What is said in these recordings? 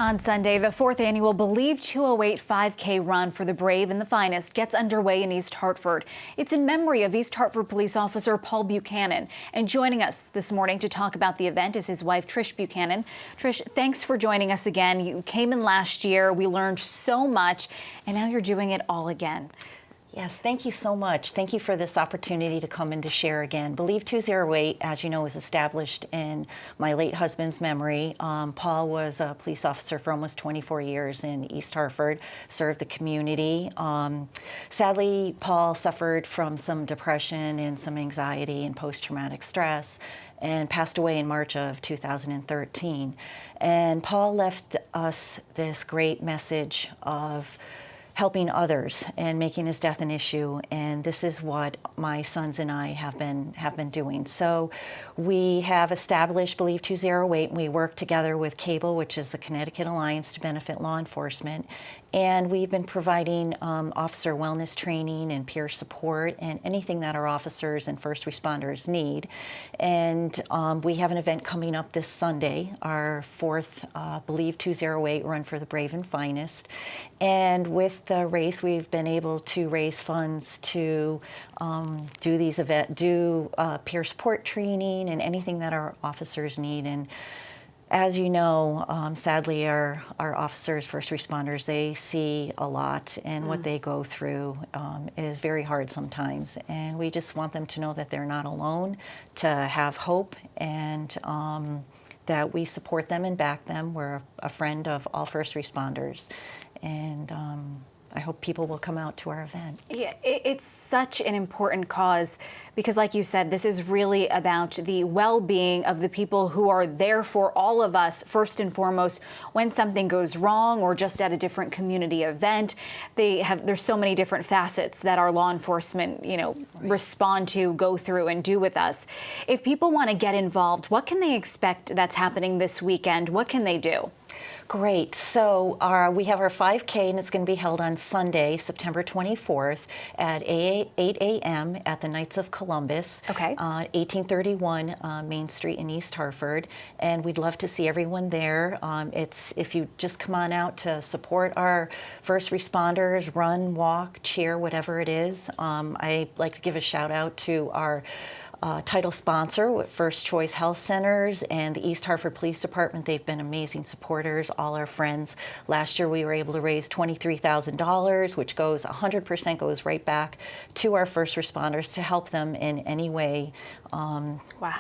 On Sunday, the 4th annual Believe 208 5K run for the brave and the finest gets underway in East Hartford. It's in memory of East Hartford police officer Paul Buchanan. And joining us this morning to talk about the event is his wife, Trish Buchanan. Trish, thanks for joining us again. You came in last year. We learned so much, and now you're doing it all again. Yes, thank you so much. Thank you for this opportunity to come and to share again. Believe 208, as you know, was established in my late husband's memory. Paul was a police officer for almost 24 years in East Hartford, served the community. Sadly, Paul suffered from some depression and some anxiety and post-traumatic stress and passed away in March of 2013. And Paul left us this great message of helping others and making his death an issue, and this is what my sons and I have been doing. So we have established Believe 208, and we work together with CABLE, which is the Connecticut Alliance to Benefit Law Enforcement, and we've been providing officer wellness training and peer support and anything that our officers and first responders need. And we have an event coming up this Sunday, our 4th Believe 208 Run for the Brave and Finest. And with the race, we've been able to raise funds to do peer support training and anything that our officers need. And as you know, sadly, our officers, first responders, they see a lot, and what they go through is very hard sometimes. And we just want them to know that they're not alone, to have hope, and that we support them and back them. We're a friend of all first responders, and I hope people will come out to our event. Yeah, it's such an important cause because, like you said, this is really about the well-being of the people who are there for all of us, first and foremost, when something goes wrong or just at a different community event. There's so many different facets that our law enforcement, respond to, go through, and do with us. If people want to get involved, what can they expect that's happening this weekend? What can they do? Great. So we have our 5K, and it's going to be held on Sunday, September 24th at 8 a.m. at the Knights of Columbus, okay. 1831 Main Street in East Hartford. And we'd love to see everyone there. If you just come on out to support our first responders, run, walk, cheer, whatever it is. I'd like to give a shout out to our title sponsor with First Choice Health Centers and the East Hartford Police Department. They've been amazing supporters, all our friends. Last year we were able to raise $23,000, which 100% goes right back to our first responders to help them in any way,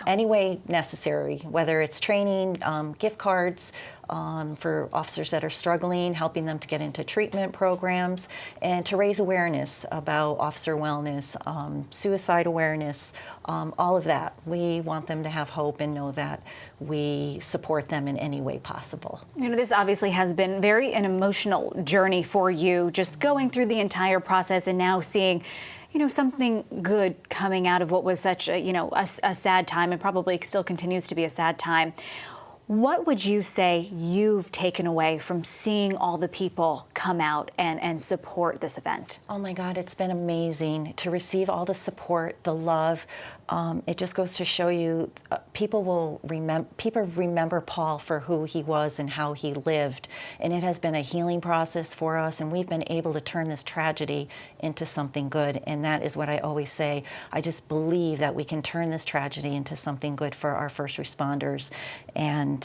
any way necessary, whether it's training, gift cards, for officers that are struggling, helping them to get into treatment programs, and to raise awareness about officer wellness, suicide awareness, all of that. We want them to have hope and know that we support them in any way possible. This obviously has been an emotional journey for you, just going through the entire process and now seeing something good coming out of what was such a sad time, and probably still continues to be a sad time. What would you say you've taken away from seeing all the people come out and support this event? Oh my God, it's been amazing to receive all the support, the love. It just goes to show you people remember Paul for who he was and how he lived. And it has been a healing process for us, and we've been able to turn this tragedy into something good. And that is what I always say. I just believe that we can turn this tragedy into something good for our first responders. And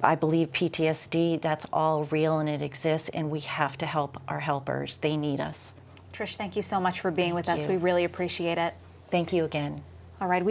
I believe PTSD, that's all real and it exists, and we have to help our helpers. They need us. Trish, thank you so much for being with us. We really appreciate it. Thank you again. All right.